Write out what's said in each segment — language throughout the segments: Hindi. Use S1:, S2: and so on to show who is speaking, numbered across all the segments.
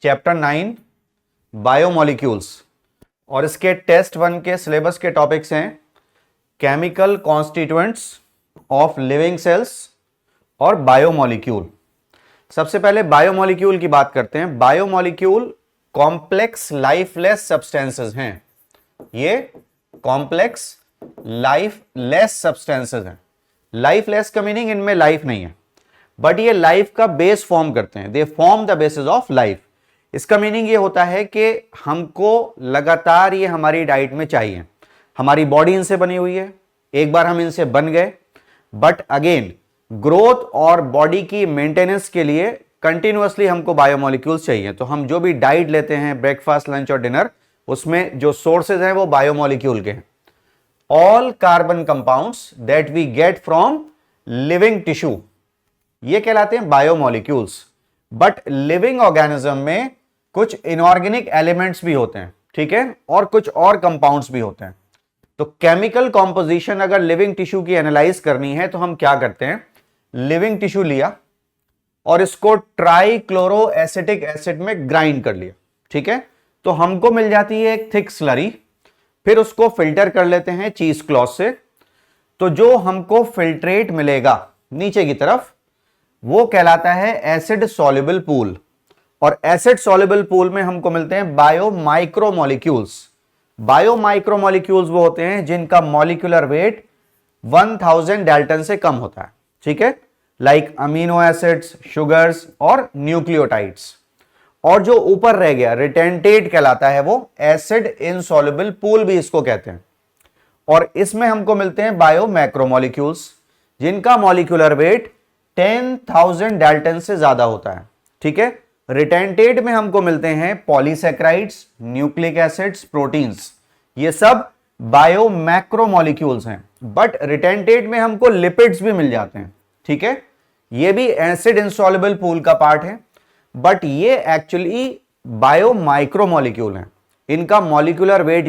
S1: चैप्टर 9 बायोमोलिक्यूल्स और इसके टेस्ट 1 के सिलेबस के टॉपिक्स हैं chemical constituents of living cells और बायोमोलिक्यूल। सबसे पहले बायोमोलिक्यूल की बात करते हैं। बायोमोलिक्यूल कॉम्प्लेक्स लाइफलेस सब्सटेंसेस हैं। ये कॉम्प्लेक्स लाइफलेस सब्सटेंसेस हैं। लाइफलेस का मीनिंग इनमें लाइफ नहीं है, बट ये लाइफ का बेस फॉर्म करते हैं। They form the basis of life. इसका मीनिंग ये होता है कि हमको लगातार ये हमारी डाइट में चाहिए। हमारी बॉडी इनसे बनी हुई है, एक बार हम इनसे बन गए, बट अगेन ग्रोथ और बॉडी की मेंटेनेंस के लिए कंटिन्यूअसली हमको बायोमोलिक्यूल्स चाहिए। तो हम जो भी डाइट लेते हैं, ब्रेकफास्ट, लंच और डिनर, उसमें जो सोर्सेज हैं वो बायोमोलिक्यूल के हैं। All carbon compounds that we get from living tissue, ये कहलाते हैं बायोमोलिक्यूल्स। बट लिविंग ऑर्गेनिज्म में कुछ इनऑर्गेनिक एलिमेंट्स भी होते हैं, ठीक है, और कुछ और कंपाउंड्स भी होते हैं। तो केमिकल कॉम्पोजिशन अगर लिविंग टिश्यू की एनालाइज करनी है तो हम क्या करते हैं, लिविंग टिश्यू लिया और इसको ट्राइक्लोरो एसिटिक एसिड में ग्राइंड कर लिया, ठीक है, तो हमको मिल जाती है एक थिक स्लरी। फिर उसको फिल्टर कर लेते हैं चीज क्लॉथ से। तो जो हमको फिल्ट्रेट मिलेगा नीचे की तरफ वो कहलाता है एसिड सॉल्युबल पूल। और एसिड सॉल्युबल पूल में हमको मिलते हैं बायो माइक्रोमोलिक्यूल्स। बायो माइक्रोमोलिक्यूल्स वो होते हैं जिनका मॉलिक्यूलर वेट 1000 डाल्टन से कम होता है, ठीक है, लाइक अमीनो एसिड्स, शुगर्स और न्यूक्लियोटाइड्स। और जो ऊपर रह गया रिटेंटेट कहलाता है, वो एसिड इनसॉल्युबल पूल भी इसको कहते हैं। और इसमें हमको मिलते हैं बायो मैक्रोमोलिक्यूल्स जिनका मॉलिक्यूलर वेट 10,000 डाल्टन से ज्यादा होता है, ठीक है। रिटेंटेट में हमको मिलते हैं पॉलीसेक्राइड्स, न्यूक्लिक एसिड्स, प्रोटीन्स, ये सब बायो मैक्रोमोलिक्यूल्स हैं। बट रिटेंटेट में हमको लिपिड्स भी मिल जाते हैं, ठीक है, ये भी एसिड इनसॉल्युबल पूल का पार्ट है, बट ये एक्चुअली बायो माइक्रोमोलिक्यूल हैं। इनका मॉलिक्यूलर वेट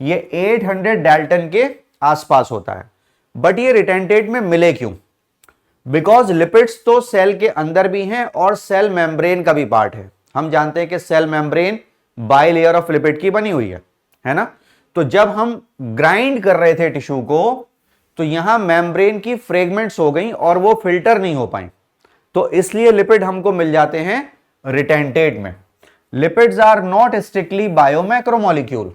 S1: ये 800 डाल्टन के आसपास होता है। बट ये रिटेंटेट में मिले क्यों? बिकॉज लिपिड्स तो सेल के अंदर भी हैं और सेल मेम्ब्रेन का भी पार्ट है। हम जानते हैं कि cell membrane bilayer of lipid की बनी हुई है ना। तो जब हम ग्राइंड कर रहे थे टिश्यू को तो यहां मेम्ब्रेन की फ्रेगमेंट्स हो गई और वो फिल्टर नहीं हो पाई, तो इसलिए लिपिड हमको मिल जाते हैं रिटेंटेट में। Lipids are not strictly biomacromolecule.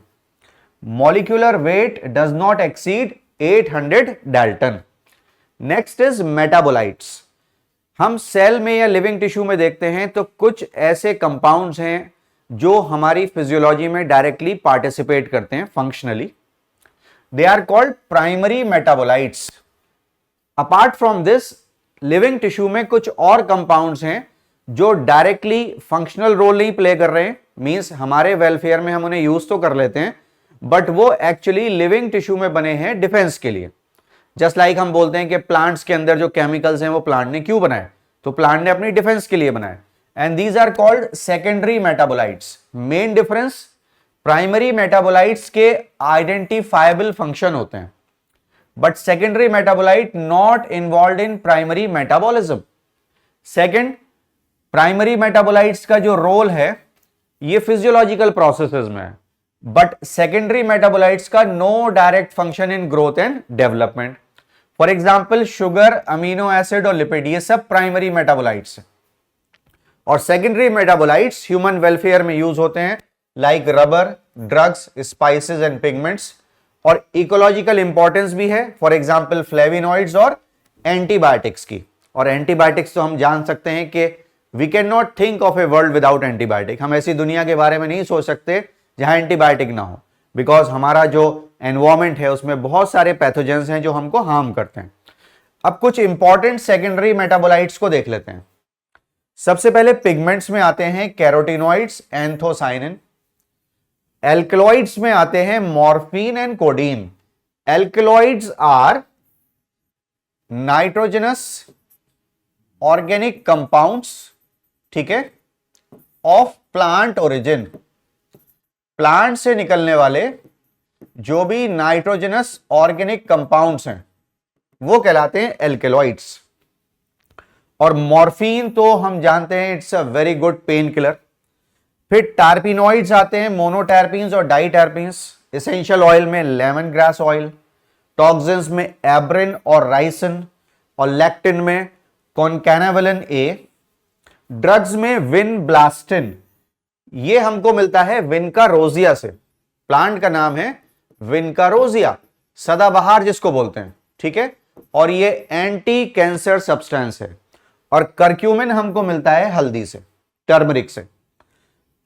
S1: Molecular weight does not exceed 800 dalton. Next is metabolites. हम सेल में या लिविंग टिश्यू में देखते हैं तो कुछ ऐसे कंपाउंड्स हैं जो हमारी फिजियोलॉजी में डायरेक्टली पार्टिसिपेट करते हैं functionally. They are called primary metabolites. Apart from this living tissue में कुछ और कंपाउंड्स हैं जो डायरेक्टली फंक्शनल रोल नहीं प्ले कर रहे हैं, मींस हमारे वेलफेयर में हम उन्हें यूज तो कर लेते हैं, बट वो एक्चुअली लिविंग टिश्यू में बने हैं डिफेंस के लिए। जस्ट लाइक हम बोलते हैं कि प्लांट्स के अंदर जो केमिकल्स हैं वो प्लांट ने क्यों बनाए, तो प्लांट ने अपनी डिफेंस के लिए बनाए। And these are called secondary metabolites. Main difference, primary metabolites के आइडेंटिफाइबल फंक्शन होते हैं, but secondary metabolite not involve in primary metabolism. Second, primary metabolites का जो रोल है ये फिजियोलॉजिकल प्रोसेसेस में है, बट सेकेंडरी मेटाबोलाइट्स का no direct function in growth and development. For example sugar, amino acid और लिपिड, ये सब प्राइमरी मेटाबोलाइट्स हैं। और सेकेंडरी मेटाबोलाइट्स ह्यूमन वेलफेयर में यूज होते हैं, like rubber, drugs, spices and pigments. और इकोलॉजिकल इंपॉर्टेंस भी है, फॉर एग्जाम्पल फ्लेविनॉइड्स और एंटीबायोटिक्स की। और एंटीबायोटिक्स तो हम जान सकते हैं कि we can not think of a world without antibiotic. हम ऐसी दुनिया के बारे में नहीं सोच सकते जहां एंटीबायोटिक ना हो, बिकॉज हमारा जो एनवायरमेंट है उसमें बहुत सारे पैथोजेंस हैं जो हमको हार्म करते हैं। अब कुछ इंपॉर्टेंट सेकेंडरी मेटाबोलाइट्स को देख लेते हैं। सबसे पहले पिगमेंट्स में आते हैं कैरोटिनॉइड्स, एंथोसाइनिन। एल्कलॉइड्स में आते हैं morphine and codeine. Alkaloids are nitrogenous organic compounds, ठीक है, ऑफ प्लांट ओरिजिन। प्लांट से निकलने वाले जो भी नाइट्रोजनस ऑर्गेनिक कंपाउंड्स हैं वो कहलाते हैं एल्केलॉइड्स। और मॉर्फिन तो हम जानते हैं it's a very good pain killer. फिर टार्पिनॉइड्स आते हैं, मोनोटर्पीन्स और डाइटर्पीन्स। एसेंशियल ऑयल में लेमन ग्रास ऑयल, टॉक्सिन्स में एब्रिन और राइसिन, और लैक्टिन में कॉन्कैनावेलिन ए, ड्रग्स में विनब्लास्टिन, ये हमको मिलता है विनका रोजिया से, प्लांट का नाम है विनका रोजिया, सदाबहार जिसको बोलते हैं, ठीक है, और ये एंटी कैंसर सब्सटेंस है। और करक्यूमिन हमको मिलता है हल्दी से, टर्मरिक से।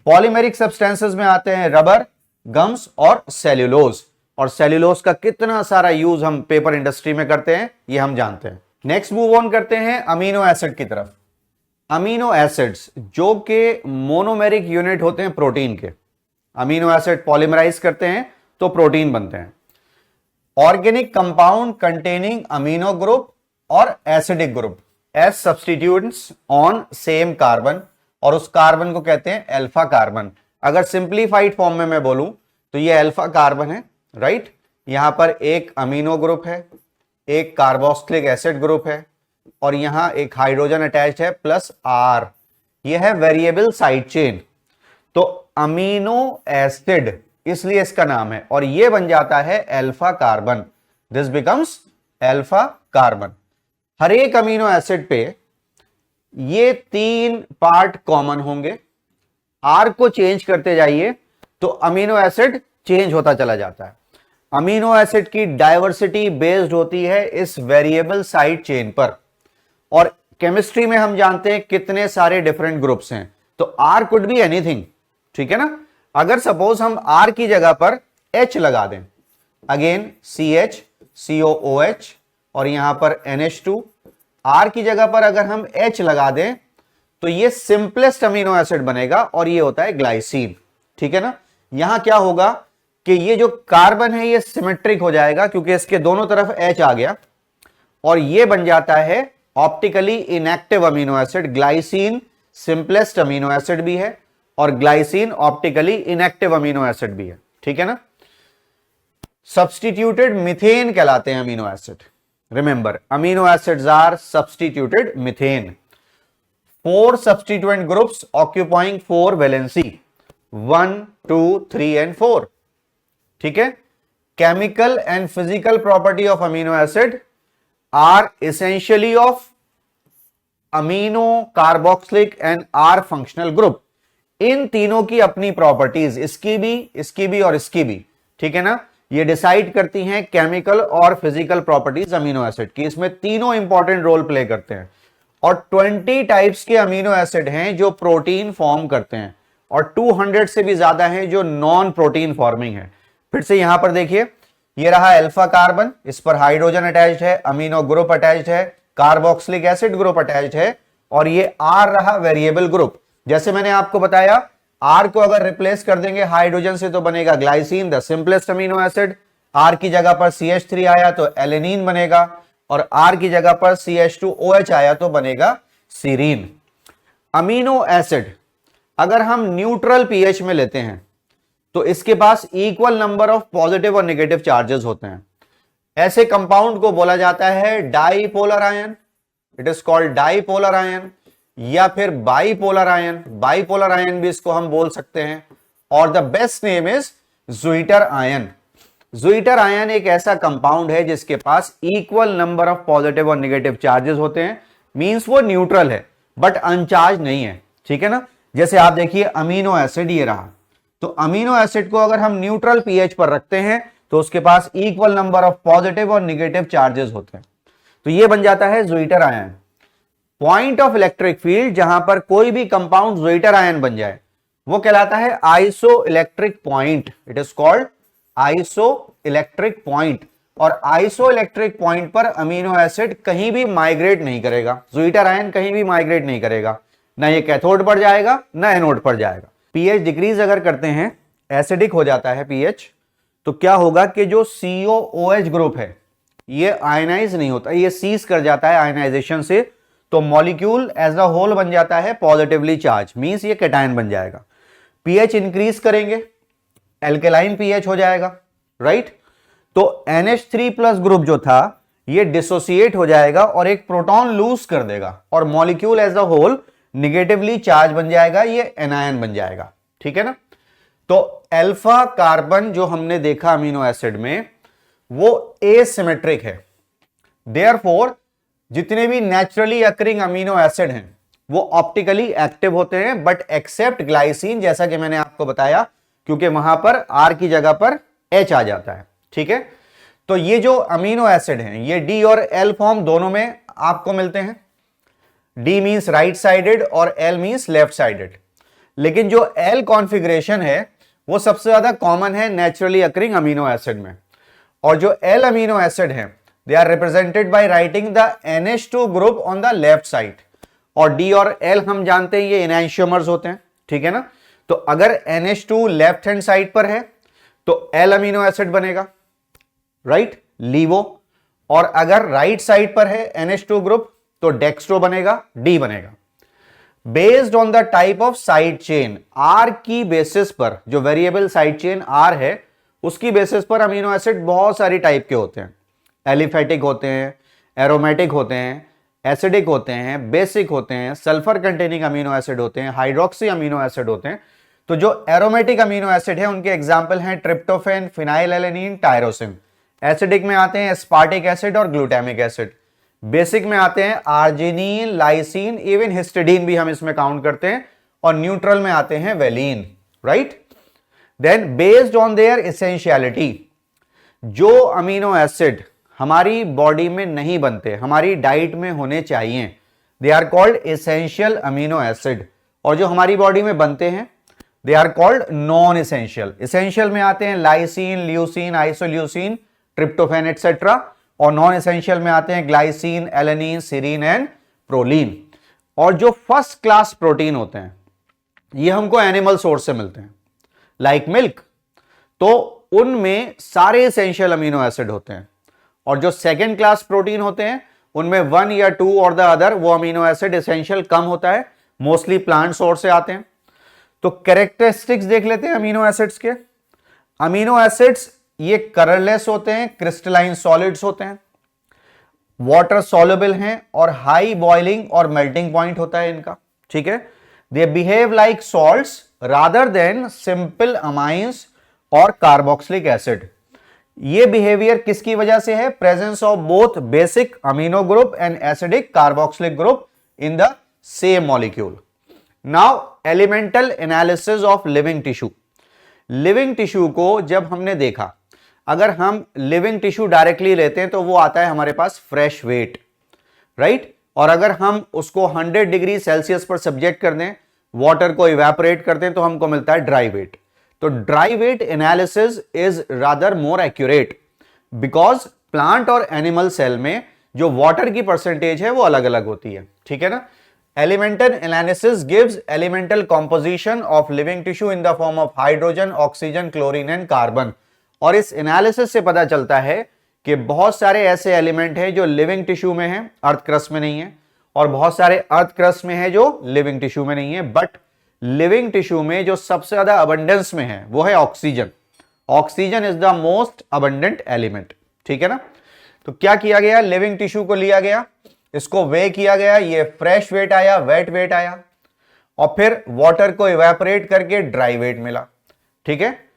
S1: पॉलीमेरिक सब्सटेंसेस में आते हैं रबर, गम्स और सेल्यूलोज, और सेल्यूलोज का कितना सारा यूज हम पेपर इंडस्ट्री में करते हैं ये हम जानते हैं। नेक्स्ट मूव ऑन करते हैं अमीनो एसिड की तरफ। अमीनो एसिड्स जो कि मोनोमेरिक यूनिट होते हैं प्रोटीन के, अमीनो एसिड पॉलीमराइज करते हैं तो प्रोटीन बनते हैं। Organic compound containing amino group और acidic group as substituents on same carbon, और उस कार्बन को कहते हैं अल्फा कार्बन। अगर सिंप्लीफाइड फॉर्म में मैं बोलूं तो ये अल्फा कार्बन है, राइट। यहां पर एक अमीनो ग्रुप है, एक कार्बोक्सिलिक एसिड ग्रुप है, और यहां एक हाइड्रोजन अटैच्ड है प्लस आर, यह है वेरिएबल साइड चेन। तो अमीनो एसिड इसलिए इसका नाम है, और यह बन जाता है alpha carbon, this becomes alpha carbon. हर एक अमीनो एसिड पे ये 3 पार्ट कॉमन होंगे, आर को चेंज करते जाइए तो अमीनो एसिड चेंज होता चला जाता है। अमीनो एसिड की डाइवर्सिटी बेस्ड होती है इस वेरिएबल साइड चेन पर, और केमिस्ट्री में हम जानते हैं कितने सारे डिफरेंट ग्रुप्स हैं, तो आर कुड बी एनीथिंग, ठीक है ना। अगर सपोज हम आर की जगह पर एच लगा दें, अगेन CH COOH, और यहां पर NH2, आर की जगह पर अगर हम H लगा दें तो ये सिंपलेस्ट अमीनो एसिड बनेगा, और ये होता है ग्लाइसिन, ठीक है ना। यहां क्या होगा कि ये जो कार्बन है ये सिमेट्रिक हो जाएगा क्योंकि इसके दोनों तरफ H आ गया, और ये बन जाता है optically inactive amino acid. Glycine simplest amino acid भी है और glycine optically inactive amino acid भी है, ठीक है ना। सब्स्टिट्यूटेड मीथेन कहलाते हैं amino acid. Remember, amino acids are substituted methane. 4 substituent groups occupying 4 valency, 1, 2, 3 and 4, ठीक है। Chemical and physical property of amino acid are essentially of amino, carboxylic and R functional group। इन तीनों की अपनी प्रॉपर्टीज, इसकी भी और इसकी भी, ठीक है ना, ये डिसाइड करती हैं केमिकल और फिजिकल प्रॉपर्टीज अमीनो एसिड की। इसमें तीनों इंपॉर्टेंट रोल प्ले करते हैं, और 20 टाइप्स के अमीनो एसिड हैं जो प्रोटीन फॉर्म करते हैं, और 200 से भी ज्यादा हैं जो नॉन प्रोटीन फॉर्मिंग है। फिर से यहां पर देखिए, ये रहा अल्फा कार्बन, इस पर हाइड्रोजन अटैच्ड है, अमीनो ग्रुप अटैच्ड है, कार्बोक्सिलिक एसिड ग्रुप अटैच्ड है, और ये आर रहा वेरिएबल ग्रुप। जैसे मैंने आपको बताया, आर को अगर रिप्लेस कर देंगे हाइड्रोजन से तो बनेगा glycine, the simplest amino acid. R की जगह पर CH3 आया तो एलेनिन बनेगा, और आर की जगह पर CH2OH आया तो बनेगा सीरीन। अमीनो एसिड अगर हम न्यूट्रल पीएच में लेते हैं तो इसके पास इक्वल नंबर ऑफ पॉजिटिव और नेगेटिव चार्जेस होते हैं। ऐसे कंपाउंड को बोला जाता है dipolar ion, it is called dipolar ion, या फिर बाईपोलर आयन, बाईपोलर आयन भी इसको हम बोल सकते हैं। और the best name is zwitter ion. Zwitter ion एक ऐसा कंपाउंड है जिसके पास इक्वल नंबर ऑफ पॉजिटिव और नेगेटिव चार्जेस होते हैं, मींस वो न्यूट्रल है बट अनचार्ज नहीं है, ठीक है ना। जैसे आप देखिए अमीनो एसिड ये रहा, तो अमीनो एसिड को अगर हम न्यूट्रल पीएच पर रखते हैं तो उसके पास इक्वल नंबर ऑफ पॉजिटिव और नेगेटिव चार्जेस होते हैं, तो ये बन जाता है zwitter ion. Point of electric field जहां पर कोई भी कंपाउंड ज़्विटर आयन बन जाए वो कहलाता है iso electric point, it is called iso electric point. और आइसो इलेक्ट्रिक पॉइंट पर अमीनो एसिड कहीं भी माइग्रेट नहीं करेगा, ज़्विटर आयन कहीं भी माइग्रेट नहीं करेगा, ना ये कैथोड पर जाएगा ना एनोड पर जाएगा। पीएच डिक्रीज अगर करते हैं, एसिडिक हो जाता है पीएच, तो क्या होगा कि जो COOH ग्रुप है ये आयनाइज नहीं होता, ये सीज कर जाता है आयनाइजेशन से, तो मॉलिक्यूल एज अ होल बन जाता है पॉजिटिवली चार्ज, मींस ये कैटायन बन जाएगा। पीएच इंक्रीज करेंगे, एल्केलाइन पीएच हो जाएगा, राइट। तो NH3+ ग्रुप जो था ये डिसोसिएट हो जाएगा और एक प्रोटॉन लूज कर देगा, और molecule as a whole negatively charge बन जाएगा, ये एनायन बन जाएगा, ठीक है ना। तो अल्फा कार्बन जो हमने देखा अमीनो एसिड में वो एसिमेट्रिक है, देयरफॉर जितने भी नेचुरली अकरिंग अमीनो एसिड हैं वो ऑप्टिकली एक्टिव होते हैं, बट एक्सेप्ट ग्लाइसिन, जैसा कि मैंने आपको बताया, क्योंकि वहां पर आर की जगह पर एच आ जाता है। ठीक है, तो ये जो अमीनो एसिड हैं ये डी और एल फॉर्म दोनों में आपको मिलते हैं। डी मींस राइट साइडेड और एल मींस लेफ्ट साइडेड, लेकिन जो एल कॉन्फ़िगरेशन है वो सबसे ज्यादा कॉमन है नेचुरली अकरिंग अमीनो एसिड में। और जो एल अमीनो एसिड है they are represented by writing the NH2 group on the left side, और डी और एल हम जानते हैं ये एनैंशियोमर्स होते हैं। ठीक है ना, तो अगर NH2 लेफ्ट हैंड साइड पर है तो एल अमीनो एसिड बनेगा, राइट, लीवो, और अगर राइट साइड पर है NH2 ग्रुप तो डेक्स्ट्रो बनेगा, डी बनेगा। Based on the type of side chain, R की बेसिस पर, जो वेरिएबल साइड चेन आर है उसकी बेसिस पर अमीनो एसिड बहुत सारी टाइप के होते हैं। एलिफेटिक होते हैं, एरोमेटिक होते हैं, एसिडिक होते हैं, बेसिक होते हैं, सल्फर कंटेनिंग अमीनो एसिड होते हैं, हाइड्रोक्सी अमीनो एसिड होते हैं। तो जो एरोमेटिक अमीनो एसिड है उनके एग्जाम्पल हैं ट्रिप्टोफेन, फिनाइलएलेनिन, टायरोसिन। एसिडिक में आते हैं एस्पार्टिक एसिड और ग्लूटामिक एसिड। बेसिक में आते हैं आर्जिनिन, लाइसिन, इवन हिस्टिडीन भी हम इसमें काउंट करते हैं। और न्यूट्रल में आते हैं valine, right. Then based on their essentiality, जो अमीनो एसिड हमारी बॉडी में नहीं बनते, हमारी डाइट में होने चाहिए, they are called essential amino acid. और जो हमारी बॉडी में बनते हैं they are called non essential. Essential में आते हैं lysine, leucine, isoleucine, tryptophan etcetera. और नॉन एसेंशियल में आते हैं glycine, alanine, serine and proline. और जो फर्स्ट क्लास प्रोटीन होते हैं ये हमको एनिमल सोर्स से मिलते हैं, लाइक मिल्क, तो उनमें सारे एसेंशियल अमीनो एसिड होते हैं। और जो सेकेंड क्लास प्रोटीन होते हैं उनमें 1 या 2 और द अदर वो अमीनो एसिड एसेंशियल कम होता है, मोस्टली प्लांट सोर्स से आते हैं। तो कैरेक्टरिस्टिक्स देख लेते हैं अमीनो एसिड्स के। अमीनो एसिड्स ये कलरलेस होते हैं, क्रिस्टलाइन सॉलिड्स होते हैं, वाटर सॉल्युबल हैं और हाई बॉइलिंग और मेल्टिंग पॉइंट होता है इनका। ठीक है, they behave like salts rather than simple amines और कार्बोक्सिलिक एसिड। ये बिहेवियर किसकी वजह से है? Presence of both basic amino group and acidic carboxylic group in the same molecule. Now elemental analysis of living tissue. Living tissue को जब हमने देखा, अगर हम लिविंग टिश्यू डायरेक्टली लेते हैं तो वो आता है हमारे पास फ्रेश वेट, राइट। और अगर हम उसको 100 डिग्री सेल्सियस पर सब्जेक्ट कर दें, वाटर को इवेपोरेट कर दें, तो हमको मिलता है ड्राई वेट। तो dry weight analysis is rather more accurate because plant और एनिमल सेल में जो वाटर की परसेंटेज है वो अलग अलग होती है। ठीक है ना। Elemental analysis gives elemental composition of living tissue in the form of hydrogen, oxygen, chlorine and carbon. और इस एनालिसिस से पता चलता है कि बहुत सारे ऐसे एलिमेंट हैं जो लिविंग टिश्यू में हैं, अर्थ क्रस्ट में नहीं है, और बहुत सारे अर्थ क्रस्ट में है जो लिविंग टिश्यू में नहीं है। बट लिविंग टिश्यू में जो सबसे ज्यादा अबंडेंस में है वो है oxygen. Oxygen is the most abundant element. ठीक है ना। तो क्या किया गया, लिविंग टिश्यू को लिया गया, इसको वे किया गया, ये फ्रेश वेट आया, वेट वेट आया, और फिर वाटर को इवेपोरेट करके ड्राई वेट मिला। ठीक है।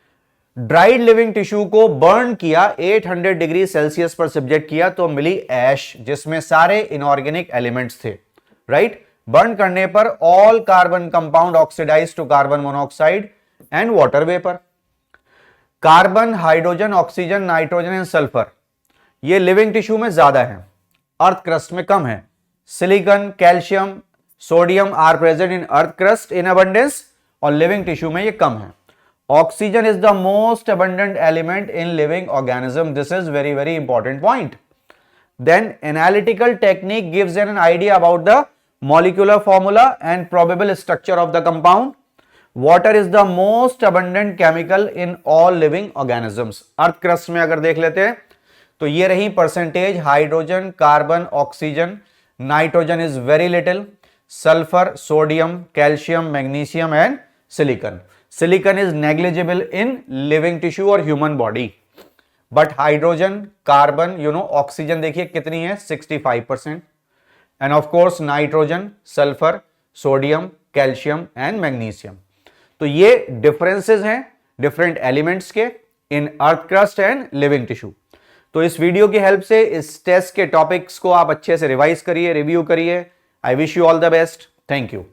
S1: ड्राइड लिविंग टिश्यू को बर्न किया, 800 डिग्री सेल्सियस पर सब्जेक्ट किया, तो मिली ऐश जिसमें सारे इनऑर्गेनिक एलिमेंट्स थे, राइट। बर्न करने पर all carbon compound oxidize to carbon monoxide and water vapour. Carbon, hydrogen, oxygen, nitrogen and sulphur ये लिविंग टिश्यू में ज्यादा है, अर्थ क्रस्ट में कम है। Silicon, calcium, sodium are present in earth crust in abundance, और लिविंग टिश्यू में ये कम है। Oxygen is the most abundant element in living organism. This is very, very important point. Then analytical technique gives an idea about the molecular formula and probable structure of the compound. Water is the most abundant chemical in all living organisms. Earth crust में अगर देख लेते हैं तो ये रही percentage, hydrogen, carbon, oxygen, nitrogen is very little, sulphur, sodium, calcium, magnesium and silicon. Silicon is negligible in living tissue और human body, but hydrogen, carbon, oxygen देखिए कितनी है, 65%, and of course nitrogen, sulphur, sodium, calcium and magnesium. तो ये डिफरेंसेस हैं डिफरेंट एलिमेंट्स के in earth crust and living tissue. तो इस वीडियो की हेल्प से इस टेस्ट के टॉपिक्स को आप अच्छे से रिवाइज करिए, रिव्यू करिए। I wish you all the best. Thank you.